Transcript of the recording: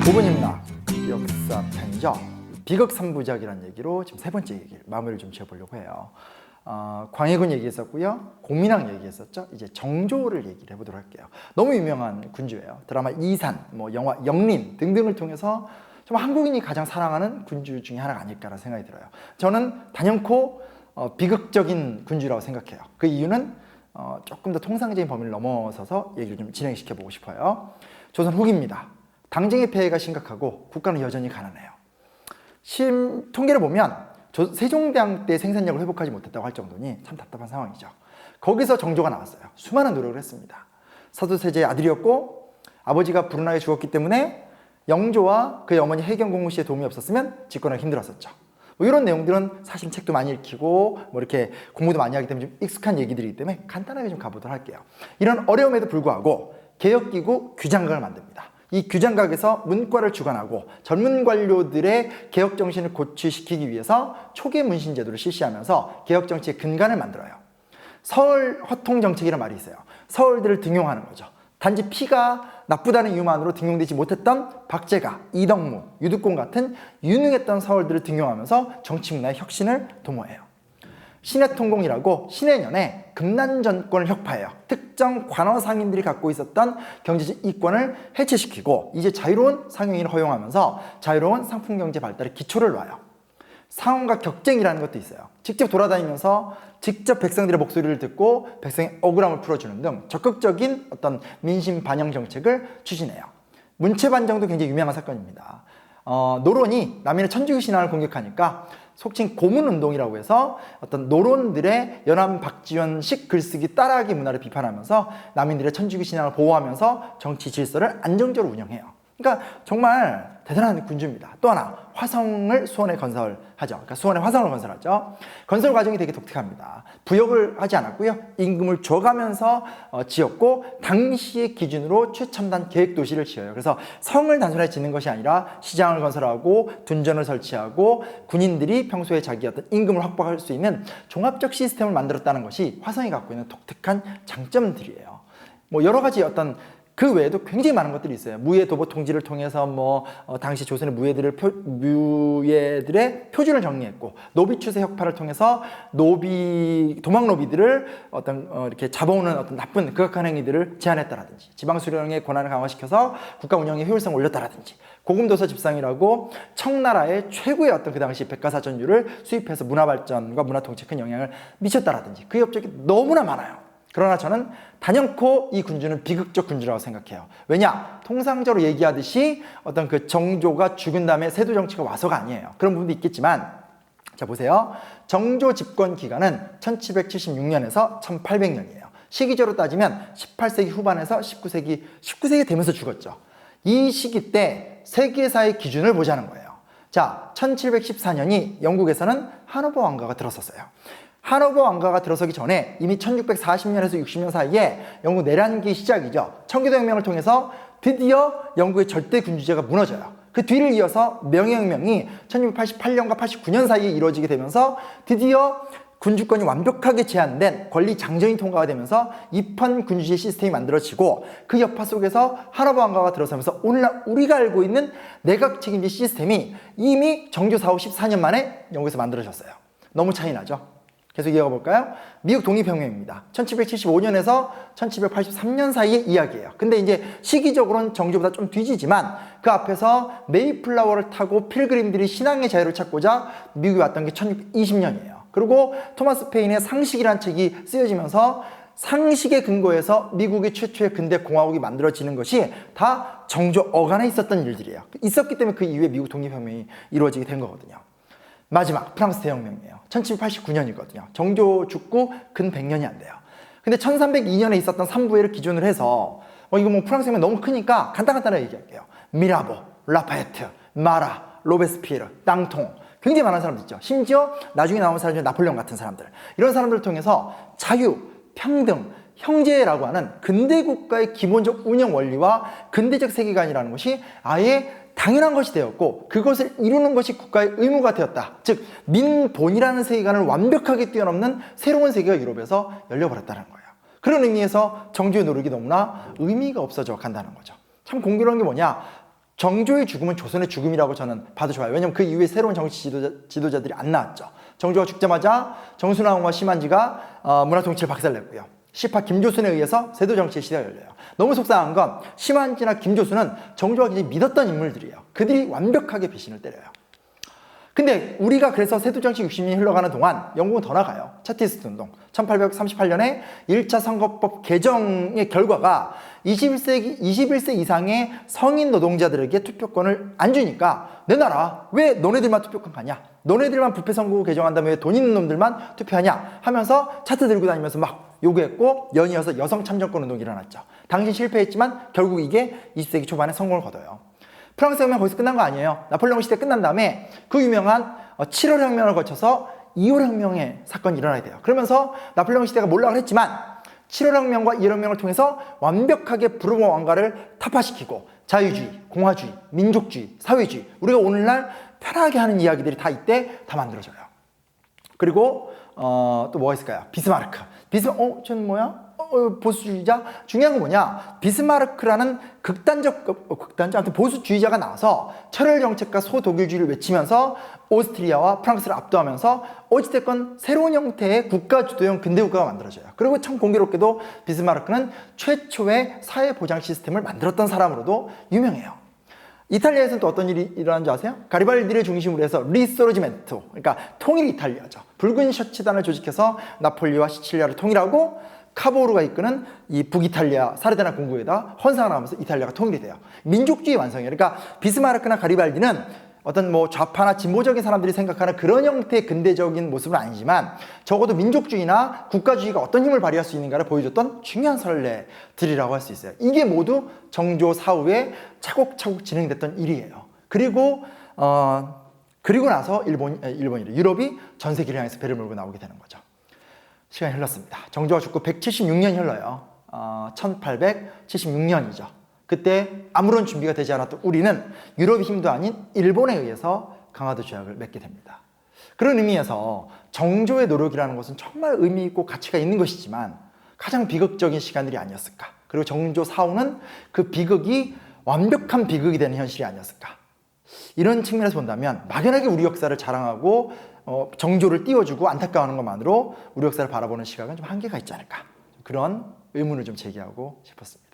고분인막 역사 편이죠. 비극 3부작이라는 얘기로 지금 세 번째 얘기를 마무리를 좀 지어보려고 해요. 광해군 얘기했었고요. 공민왕 얘기했었죠. 이제 정조를 얘기를 해보도록 할게요. 너무 유명한 군주예요. 드라마 이산, 영화 영린 등등을 통해서 좀 한국인이 가장 사랑하는 군주 중에 하나가 아닐까라는 생각이 들어요. 저는 단연코 비극적인 군주라고 생각해요. 그 이유는 조금 더 통상적인 범위를 넘어서서 얘기를 좀 진행시켜 보고 싶어요. 조선 후기입니다. 당정의 폐해가 심각하고 국가는 여전히 가난해요. 통계를 보면 세종대왕 때 생산력을 회복하지 못했다고 할 정도니 참 답답한 상황이죠. 거기서 정조가 나왔어요. 수많은 노력을 했습니다. 사도세자의 아들이었고 아버지가 불운하게 죽었기 때문에 영조와 그의 어머니 해경공무 씨의 도움이 없었으면 집권하기 힘들었었죠. 이런 내용들은 사실 책도 많이 읽히고 이렇게 공부도 많이 하기 때문에 좀 익숙한 얘기들이기 때문에 간단하게 좀 가보도록 할게요. 이런 어려움에도 불구하고 개혁기구 규장각을 만듭니다. 이 규장각에서 문과를 주관하고 젊은 관료들의 개혁 정신을 고취시키기 위해서 초계 문신 제도를 실시하면서 개혁 정치의 근간을 만들어요. 서울 허통 정책이라는 말이 있어요. 서울들을 등용하는 거죠. 단지 피가 나쁘다는 이유만으로 등용되지 못했던 박제가, 이덕무, 유득공 같은 유능했던 서울들을 등용하면서 정치 문화의 혁신을 도모해요. 신해통공이라고 신해년에 금난 정권을 혁파해요. 특정 관어 상인들이 갖고 있었던 경제적 이권을 해체시키고 이제 자유로운 상용인을 허용하면서 자유로운 상품경제 발달의 기초를 놔요. 상원과 격쟁이라는 것도 있어요. 직접 돌아다니면서 직접 백성들의 목소리를 듣고 백성의 억울함을 풀어주는 등 적극적인 어떤 민심 반영 정책을 추진해요. 문체반정도 굉장히 유명한 사건입니다. 노론이 남인의 천주교 신앙을 공격하니까 속칭 고문운동이라고 해서 어떤 노론들의 연암 박지원식 글쓰기 따라하기 문화를 비판하면서 남인들의 천주교 신앙을 보호하면서 정치 질서를 안정적으로 운영해요. 그러니까 정말 대단한 군주입니다. 또 하나 화성을 수원에 건설하죠. 그러니까 수원에 화성을 건설하죠. 건설 과정이 되게 독특합니다. 부역을 하지 않았고요. 임금을 줘가면서 지었고 당시의 기준으로 최첨단 계획 도시를 지어요. 그래서 성을 단순하게 짓는 것이 아니라 시장을 건설하고 둔전을 설치하고 군인들이 평소에 자기 어떤 임금을 확보할 수 있는 종합적 시스템을 만들었다는 것이 화성이 갖고 있는 독특한 장점들이에요. 여러 가지 어떤 그 외에도 굉장히 많은 것들이 있어요. 무예 도보 통지를 통해서 당시 조선의 무예들의 표준을 정리했고 노비 추세 혁파를 통해서 도망 노비들을 이렇게 잡아오는 어떤 나쁜 극악한 행위들을 제한했다라든지 지방 수령의 권한을 강화시켜서 국가 운영의 효율성을 올렸다라든지 고금도서 집상이라고 청나라의 최고의 어떤 그 당시 백과사전율을 수입해서 문화 발전과 문화 통치에 큰 영향을 미쳤다라든지 그 업적이 너무나 많아요. 그러나 저는 단연코 이 군주는 비극적 군주라고 생각해요. 왜냐? 통상적으로 얘기하듯이 어떤 그 정조가 죽은 다음에 세도 정치가 와서가 아니에요. 그런 부분도 있겠지만 자 보세요. 정조 집권 기간은 1776년에서 1800년이에요. 시기적으로 따지면 18세기 후반에서 19세기 되면서 죽었죠. 이 시기 때 세계사의 기준을 보자는 거예요. 자, 1714년이 영국에서는 하노버 왕가가 들었었어요. 하노버 왕가가 들어서기 전에 이미 1640년에서 60년 사이에 영국 내란기 시작이죠. 청교도혁명을 통해서 드디어 영국의 절대 군주제가 무너져요. 그 뒤를 이어서 명예혁명이 1688년과 89년 사이에 이루어지게 되면서 드디어 군주권이 완벽하게 제한된 권리 장정이 통과가 되면서 입헌 군주제 시스템이 만들어지고 그 여파 속에서 하노버 왕가가 들어서면서 오늘날 우리가 알고 있는 내각 책임제 시스템이 이미 정조 4, 14년 만에 영국에서 만들어졌어요. 너무 차이 나죠? 계속 이어가 볼까요? 미국 독립혁명입니다. 1775년에서 1783년 사이의 이야기예요. 근데 이제 시기적으로는 정조보다 좀 뒤지지만 그 앞에서 메이플라워를 타고 필그림들이 신앙의 자유를 찾고자 미국에 왔던 게 1620년이에요. 그리고 토마스 페인의 상식이라는 책이 쓰여지면서 상식의 근거에서 미국의 최초의 근대 공화국이 만들어지는 것이 다 정조 어간에 있었던 일들이에요. 있었기 때문에 그 이후에 미국 독립혁명이 이루어지게 된 거거든요. 마지막 프랑스 대혁명이에요. 1789년이거든요. 정조 죽고 근 100년이 안 돼요. 근데 1302년에 있었던 3부회를 기준으로 해서 이거 프랑스 혁명 너무 크니까 간단하게 얘기할게요. 미라보, 라파에트, 마라, 로베스피에르, 땅통 굉장히 많은 사람들 있죠. 심지어 나중에 나온 사람 중에 나폴레옹 같은 사람들 이런 사람들을 통해서 자유, 평등, 형제라고 하는 근대 국가의 기본적 운영 원리와 근대적 세계관이라는 것이 아예 당연한 것이 되었고 그것을 이루는 것이 국가의 의무가 되었다. 즉 민본이라는 세계관을 완벽하게 뛰어넘는 새로운 세계가 유럽에서 열려버렸다는 거예요. 그런 의미에서 정조의 노력이 너무나 의미가 없어져 간다는 거죠. 참 공교로운 게 뭐냐, 정조의 죽음은 조선의 죽음이라고 저는 봐도 좋아요. 왜냐면 그 이후에 새로운 정치 지도자들이 안 나왔죠. 정조가 죽자마자 정순왕후와 심한지가 문화 통치를 박살냈고요. 시파 김조순에 의해서 세도 정치의 시대가 열려요. 너무 속상한 건 심한지나 김조순은 정조가 굉장히 믿었던 인물들이에요. 그들이 완벽하게 배신을 때려요. 근데 우리가 그래서 세도정치 60년이 흘러가는 동안 영국은 더 나가요. 차티스트 운동. 1838년에 1차 선거법 개정의 결과가 21세 이상의 성인 노동자들에게 투표권을 안 주니까 내 나라 왜 너네들만 투표권 가냐? 너네들만 부패 선거구 개정한 다음에 왜 돈 있는 놈들만 투표하냐? 하면서 차트 들고 다니면서 막 요구했고 연이어서 여성 참정권 운동이 일어났죠. 당시 실패했지만 결국 이게 20세기 초반에 성공을 거둬요. 프랑스 혁명 거기서 끝난 거 아니에요. 나폴레옹 시대 끝난 다음에 그 유명한 7월 혁명을 거쳐서 2월 혁명의 사건이 일어나야 돼요. 그러면서 나폴레옹 시대가 몰락을 했지만 7월 혁명과 2월 혁명을 통해서 완벽하게 부르봉 왕가를 타파시키고 자유주의, 공화주의, 민족주의, 사회주의 우리가 오늘날 편하게 하는 이야기들이 다 이때 다 만들어져요. 그리고 또 뭐가 있을까요? 비스마르크. 쟤는 뭐야? 보수주의자? 중요한 건 뭐냐? 비스마르크라는 아무튼 보수주의자가 나와서 철혈 정책과 소독일주의를 외치면서 오스트리아와 프랑스를 압도하면서 어찌됐건 새로운 형태의 국가 주도형 근대국가가 만들어져요. 그리고 참 공교롭게도 비스마르크는 최초의 사회보장 시스템을 만들었던 사람으로도 유명해요. 이탈리아에서는 또 어떤 일이 일어난지 아세요? 가리발디를 중심으로 해서 리소르지멘토, 그러니까 통일 이탈리아죠. 붉은 셔츠단을 조직해서 나폴리와 시칠리아를 통일하고 카보르가 이끄는 이 북이탈리아 사르데나 공국에다 헌상을 하면서 이탈리아가 통일이 돼요. 민족주의 완성이에요. 그러니까 비스마르크나 가리발디는 어떤 뭐 좌파나 진보적인 사람들이 생각하는 그런 형태의 근대적인 모습은 아니지만 적어도 민족주의나 국가주의가 어떤 힘을 발휘할 수 있는가를 보여줬던 중요한 선례들이라고 할 수 있어요. 이게 모두 정조 사후에 차곡차곡 진행됐던 일이에요. 그리고 나서 유럽이 전 세계를 향해서 배를 몰고 나오게 되는 거죠. 시간이 흘렀습니다. 정조가 죽고 176년이 흘러요. 1876년이죠. 그때 아무런 준비가 되지 않았던 우리는 유럽의 힘도 아닌 일본에 의해서 강화도 조약을 맺게 됩니다. 그런 의미에서 정조의 노력이라는 것은 정말 의미 있고 가치가 있는 것이지만 가장 비극적인 시간들이 아니었을까. 그리고 정조 사후는 그 비극이 완벽한 비극이 되는 현실이 아니었을까. 이런 측면에서 본다면 막연하게 우리 역사를 자랑하고 정조를 띄워주고 안타까워하는 것만으로 우리 역사를 바라보는 시각은 좀 한계가 있지 않을까. 그런 의문을 좀 제기하고 싶었습니다.